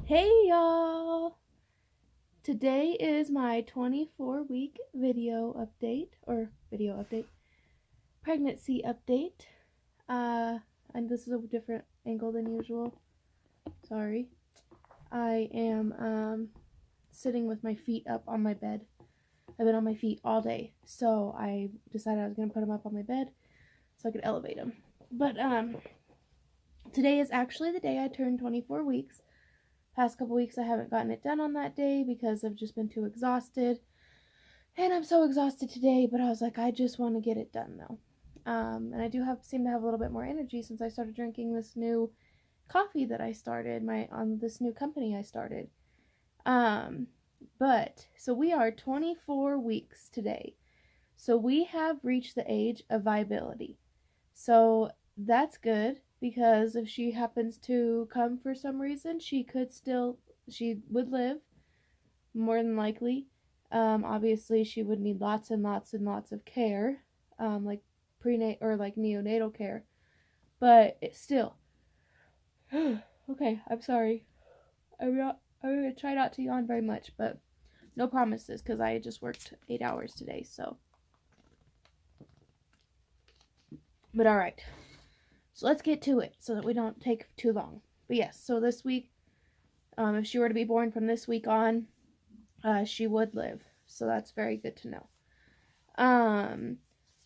Hey y'all! Today is my 24-week pregnancy update. And this is a different angle than usual. Sorry. I am sitting with my feet up on my bed. I've been on my feet all day, so I decided I was gonna put them up on my bed so I could elevate them. But today is actually the day I turned 24 weeks. Past couple weeks I haven't gotten it done on that day because I've just been too exhausted. And I'm so exhausted today, but I was like, I just want to get it done though. And I do seem to have a little bit more energy since I started drinking this new coffee that I started on this new company I started. But so we are 24 weeks today. So we have reached the age of viability. So that's good because if she happens to come for some reason, she would live more than likely. Obviously, she would need lots and lots and lots of care, like prenatal or like neonatal care. But it's still okay. I'm sorry. I'm gonna try not to yawn very much, but no promises because I just worked 8 hours today. So, but all right. So let's get to it so that we don't take too long. But yes, so this week, if she were to be born from this week on, she would live. So that's very good to know.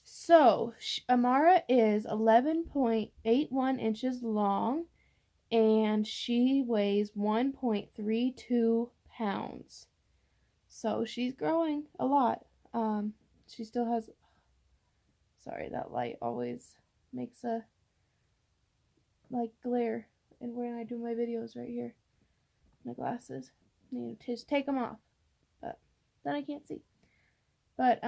So Amara is 11.81 inches long and she weighs 1.32 pounds. So she's growing a lot. She still has, sorry, that light always makes a like glare and when I do my videos right here. My glasses. I need to just take them off. But then I can't see. But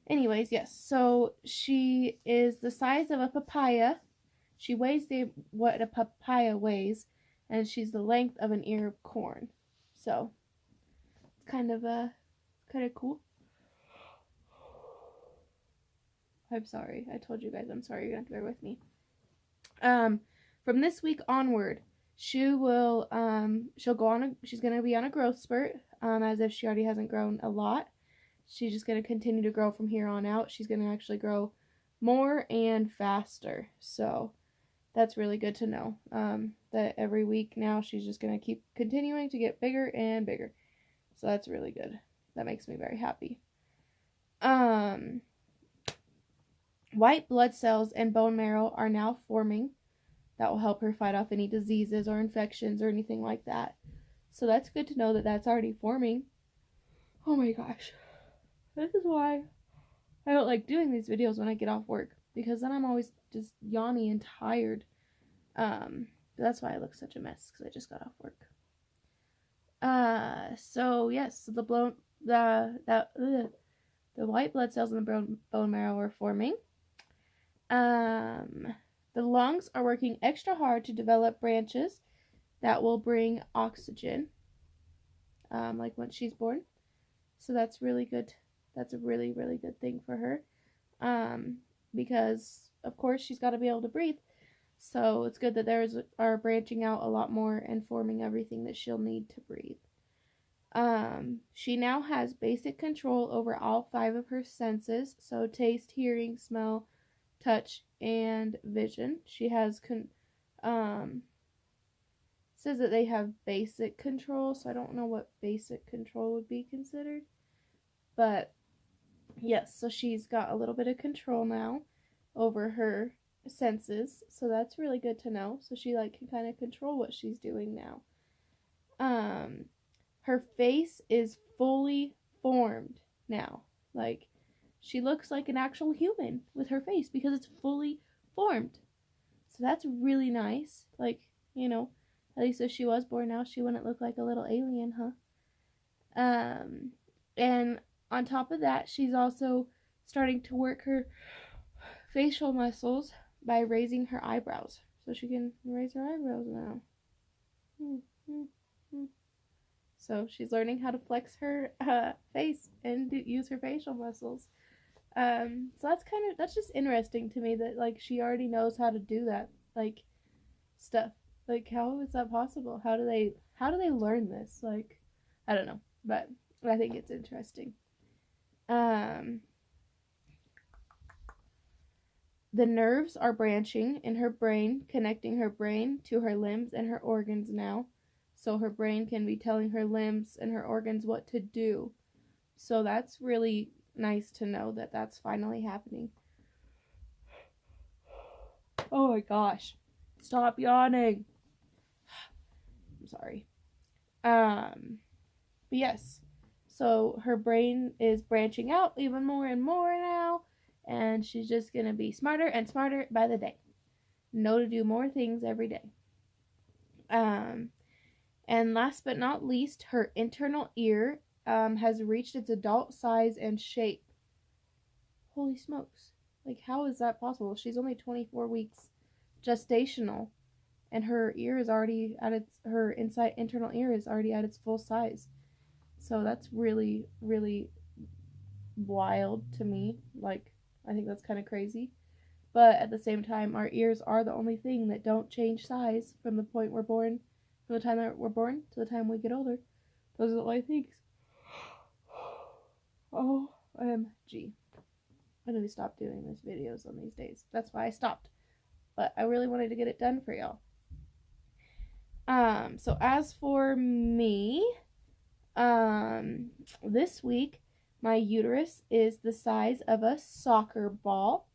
anyways, yes. So she is the size of a papaya. She weighs what a papaya weighs, and she's the length of an ear of corn. So it's kind of cool. I'm sorry. I told you guys I'm sorry. You're gonna have to bear with me. From this week onward, she'll go on she's gonna be on a growth spurt, as if she already hasn't grown a lot. She's just gonna continue to grow from here on out. She's gonna actually grow more and faster. So that's really good to know. That every week now she's just gonna keep continuing to get bigger and bigger. So that's really good. That makes me very happy. White blood cells and bone marrow are now forming. That will help her fight off any diseases or infections or anything like that. So that's good to know that that's already forming. Oh my gosh. This is why I don't like doing these videos when I get off work. Because then I'm always just yawny and tired. That's why I look such a mess. Because I just got off work. So yes, the white blood cells in the bone marrow are forming. The lungs are working extra hard to develop branches that will bring oxygen, like when she's born. So that's really good. That's a really, really good thing for her. Because of course she's got to be able to breathe. So it's good that are branching out a lot more and forming everything that she'll need to breathe. She now has basic control over all 5 of her senses. So taste, hearing, smell, touch, and vision. She has says that they have basic control, so I don't know what basic control would be considered. But yes, so she's got a little bit of control now over her senses, so that's really good to know. So she can kind of control what she's doing now. Her face is fully formed now. She looks like an actual human with her face because it's fully formed. So that's really nice. At least if she was born now, she wouldn't look like a little alien, huh? And on top of that, she's also starting to work her facial muscles by raising her eyebrows. So she can raise her eyebrows now. So she's learning how to flex her face and use her facial muscles. So that's just interesting to me that she already knows how to do that stuff. Like, how is that possible? How do they learn this? Like, I don't know, but I think it's interesting. Um, the nerves are branching in her brain, connecting her brain to her limbs and her organs now. So her brain can be telling her limbs and her organs what to do. So that's really nice to know that that's finally happening. Oh my gosh. Stop yawning. I'm sorry. But yes. So her brain is branching out even more and more now, and she's just going to be smarter and smarter by the day. Know to do more things every day. And last but not least, her internal ear has reached its adult size and shape. Holy smokes. Like, how is that possible? She's only 24 weeks gestational, and her ear is already at her internal ear is already at its full size. So that's really, really wild to me. Like, I think that's kind of crazy. But at the same time, our ears are the only thing that don't change size from the point we're born, from the time that we're born to the time we get older. Those are the only things. OMG. I need to stop doing these videos on these days. That's why I stopped. But I really wanted to get it done for y'all. So as for me, this week my uterus is the size of a soccer ball.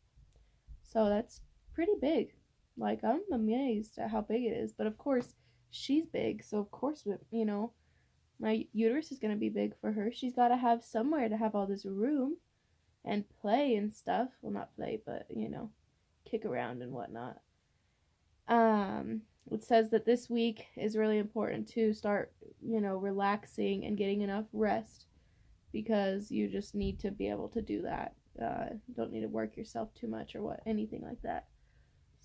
So that's pretty big. Like, I'm amazed at how big it is. But of course, she's big. So of course, you know, my uterus is going to be big for her. She's got to have somewhere to have all this room and play and stuff. Well, not play, but, you know, kick around and whatnot. It says that this week is really important to start, you know, relaxing and getting enough rest, because you just need to be able to do that. Don't need to work yourself too much or anything like that.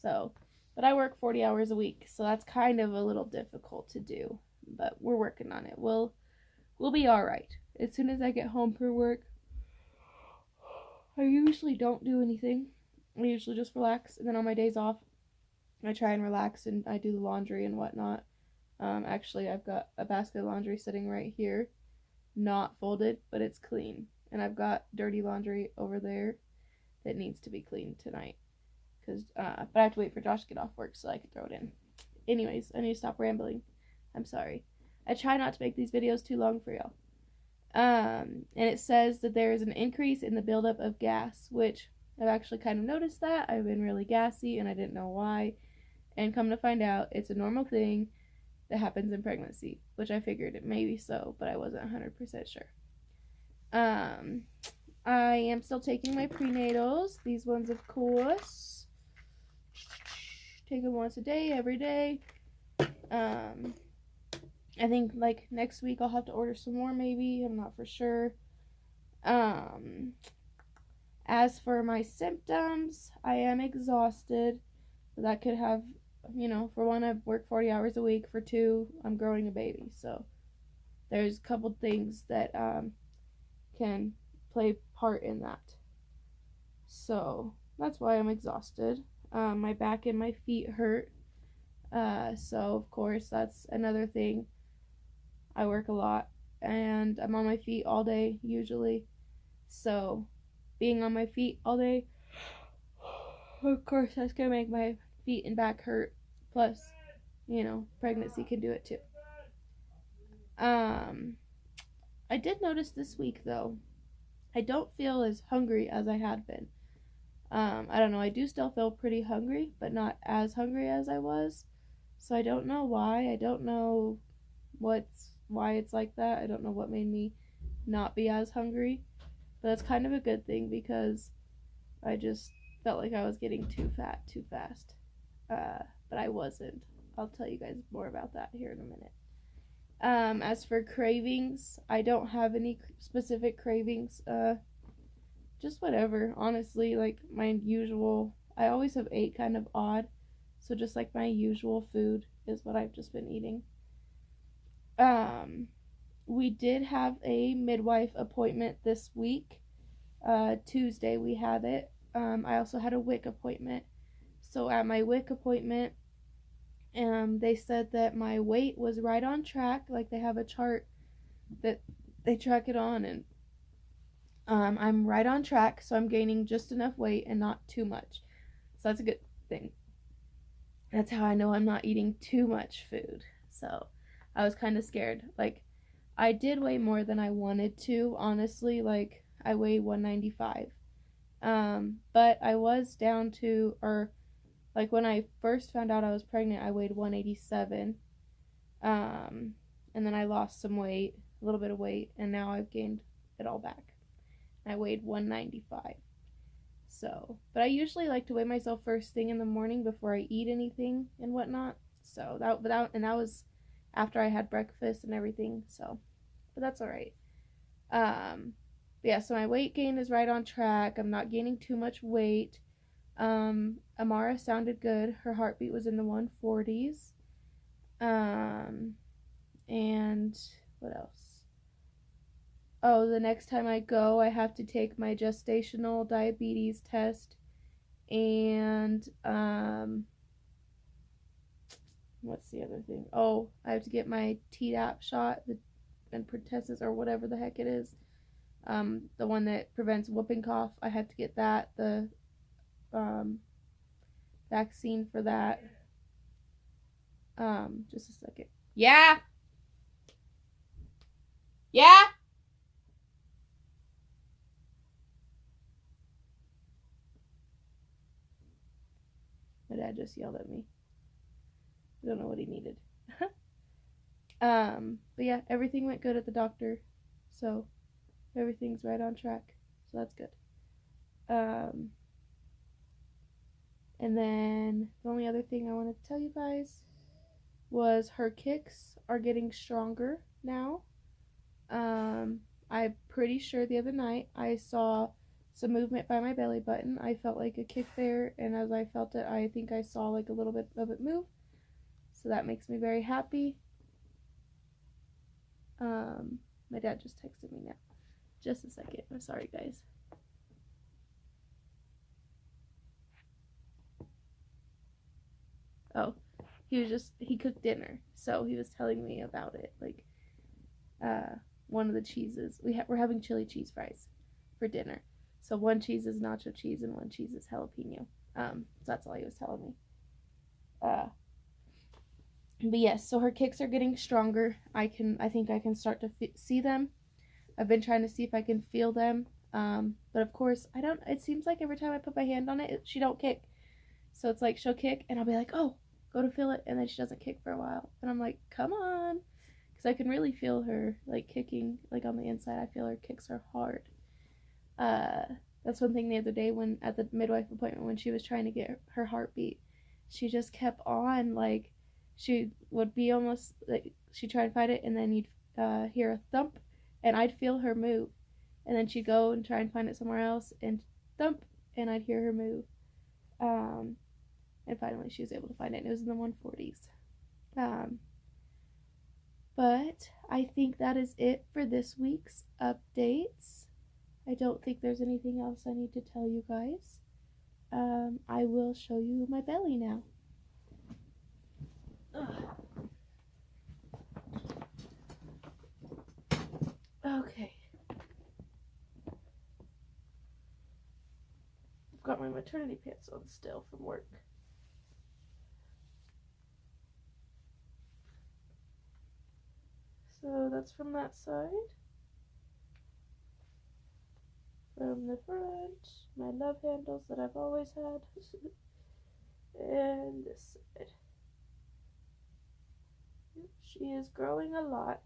So, but I work 40 hours a week, so that's kind of a little difficult to do, but we're working on it. We'll be all right. As soon as I get home from work, I usually don't do anything. I usually just relax, and then on my days off, I try and relax, and I do the laundry and whatnot. Actually, I've got a basket of laundry sitting right here, not folded, but it's clean. And I've got dirty laundry over there that needs to be cleaned tonight. But I have to wait for Josh to get off work so I can throw it in. Anyways, I need to stop rambling. I'm sorry. I try not to make these videos too long for y'all. And it says that there is an increase in the buildup of gas, which I've actually kind of noticed that. I've been really gassy and I didn't know why. And come to find out, it's a normal thing that happens in pregnancy, which I figured it may be so, but I wasn't 100% sure. I am still taking my prenatals. These ones, of course. Take them once a day, every day. I think, like, next week I'll have to order some more, maybe. I'm not for sure. As for my symptoms, I am exhausted. That could have, you know, for one, I work 40 hours a week. For two, I'm growing a baby. So there's a couple things that can play part in that. So that's why I'm exhausted. My back and my feet hurt. So of course that's another thing. I work a lot and I'm on my feet all day usually. So being on my feet all day, of course that's gonna make my feet and back hurt. Plus, you know, pregnancy can do it too. I did notice this week though, I don't feel as hungry as I had been. I don't know, I do still feel pretty hungry, but not as hungry as I was. So I don't know why. I don't know why it's like that. I don't know what made me not be as hungry. But that's kind of a good thing, because I just felt like I was getting too fat too fast. But I wasn't. I'll tell you guys more about that here in a minute. As for cravings, I don't have any specific cravings. Just whatever, honestly, like my usual. I always have ate kind of odd, so just like my usual food is what I've just been eating. We did have a midwife appointment this week. Tuesday we had it. I also had a WIC appointment. So at my WIC appointment, They said that my weight was right on track. Like, they have a chart that they track it on, and I'm right on track, so I'm gaining just enough weight and not too much. So that's a good thing. That's how I know I'm not eating too much food. So I was kind of scared. Like, I did weigh more than I wanted to, honestly. Like, I weigh 195. But I was down to, or like when I first found out I was pregnant, I weighed 187. And then I lost some weight, a little bit of weight, and now I've gained it all back. I weighed 195. So, but I usually like to weigh myself first thing in the morning before I eat anything and whatnot. So that was after I had breakfast and everything. So, but that's all right. Yeah. So my weight gain is right on track. I'm not gaining too much weight. Amara sounded good. Her heartbeat was in the 140s. And what else? Oh, the next time I go, I have to take my gestational diabetes test, and what's the other thing? Oh, I have to get my Tdap shot, and pertussis, or whatever the heck it is. The one that prevents whooping cough. I have to get that. The vaccine for that. Just a second. Yeah. Yeah. My dad just yelled at me. I don't know what he needed. But yeah, everything went good at the doctor, so everything's right on track. So that's good. And then the only other thing I wanted to tell you guys was her kicks are getting stronger now. I'm pretty sure the other night I saw some movement by my belly button. I felt like a kick there, and as I felt it, I think I saw like a little bit of it move. So that makes me very happy. My dad just texted me now. Just a second. I'm sorry, guys. Oh, he cooked dinner, so he was telling me about it. Like, one of the cheeses we're having chili cheese fries for dinner. So one cheese is nacho cheese and one cheese is jalapeno. So that's all he was telling me. But yes, so her kicks are getting stronger. I think I can start to see them. I've been trying to see if I can feel them. But of course, I don't. It seems like every time I put my hand on it, she don't kick. So it's like she'll kick, and I'll be like, "Oh, go to feel it," and then she doesn't kick for a while, and I'm like, "Come on," because I can really feel her like kicking, like on the inside. I feel her kicks are hard. That's one thing the other day when at the midwife appointment when she was trying to get her heartbeat, she just kept on like she would be almost like she'd try and fight it, and then you'd hear a thump, and I'd feel her move, and then she'd go and try and find it somewhere else and thump, and I'd hear her move. And finally she was able to find it, and it was in the 140s. But I think that is it for this week's updates. I don't think there's anything else I need to tell you guys. I will show you my belly now. Okay. I've got my maternity pants on still from work. So that's from that side. From the front, my love handles that I've always had. And this side. She is growing a lot.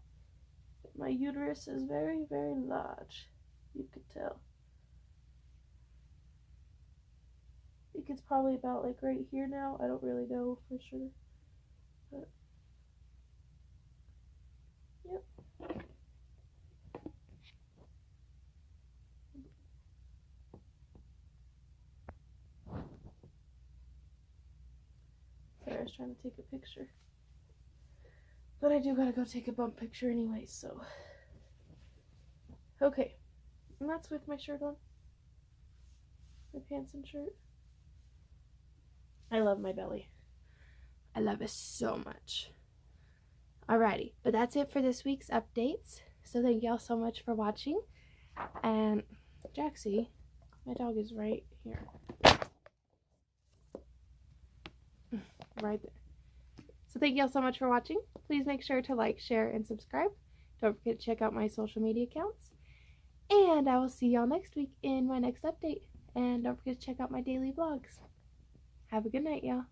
My uterus is very, very large. You could tell. I think it's probably about like right here now. I don't really know for sure. But yep. Sorry, I was trying to take a picture. But I do gotta go take a bump picture anyway, so. Okay. And that's with my shirt on. My pants and shirt. I love my belly. I love it so much. Alrighty, but that's it for this week's updates. So thank y'all so much for watching. And Jaxie, my dog is right here. Right there. So thank y'all so much for watching. Please make sure to like, share, and subscribe. Don't forget to check out my social media accounts. And I will see y'all next week in my next update. And don't forget to check out my daily vlogs. Have a good night, y'all.